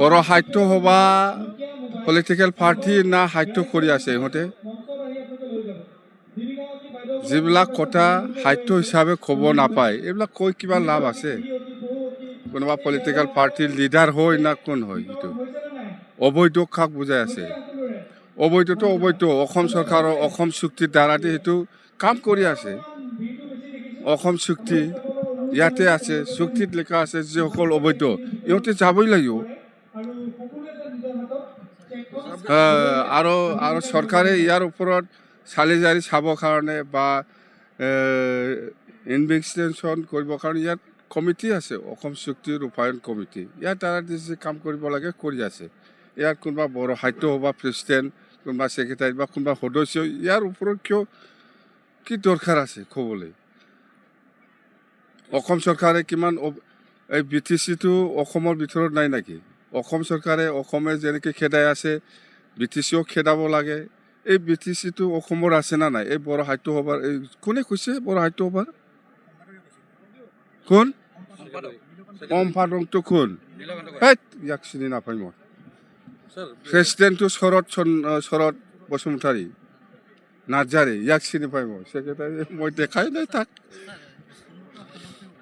বড় সাহিত্য সভা political party না সাহিত্য কৰি আছে ইহঁতে যিবিলাক কথা সাহিত্য হিচাপে ক'ব নাপায় এইবিলাক কৈ কিবা লাভ আছে কোনোবা পলিটিক্যাল পাৰ্টিৰ লিডাৰ হয় না কোন হয় সেইটো অবৈধ কাক বুজাই আছে অবৈধটো অবৈধ অসম চৰকাৰৰ অসম চুক্তিৰ দ্বাৰাদি সেইটো কাম কৰি আছে অসম চুক্তি ইয়াতে আছে চুক্তিত লিখা আছে যিসকল অবৈধ ইহঁতে যাবই লাগিব আৰু আৰু চৰকাৰে ইয়াৰ ওপৰত চালি জাৰি চাবৰ কাৰণে বা ইনভেষ্টিগেশ্যন কৰিবৰ কাৰণে ইয়াত কমিটি আছে অসম চুক্তি ৰূপায়ণ কমিটি ইয়াৰ দ্বাৰা যি কাম কৰিব লাগে কৰি আছে ইয়াত কোনোবা বড়ো সাহিত্য সভা প্ৰেচিডেণ্ট কোনোবা ছেক্ৰেটাৰী বা কোনোবা সদস্য ইয়াৰ ওপৰত কিয় কি দৰকাৰ আছে ক'বলৈ অসম চৰকাৰে কিমান এই বি টি চিটো অসমৰ ভিতৰত নাই নেকি অসম চৰকাৰে অসমে যেনেকৈ খেদাই আছে বি টি চিও খেদাব লাগে এই বি টি চিটো অসমৰ আছে না নাই এই বড়ো সাহিত্য সভাৰ এই কোনে কৈছে বড়ো সাহিত্য সভাৰ কোন সম্পাদকটো কোন ইয়াক চিনি নাপায় মই প্ৰেচিডেণ্টটো শৰৎ বসুমতাৰী নাৰ্জাৰী ইয়াক চিনি পাই মই ছেক্ৰেটাৰী মই দেখাই নাই তাক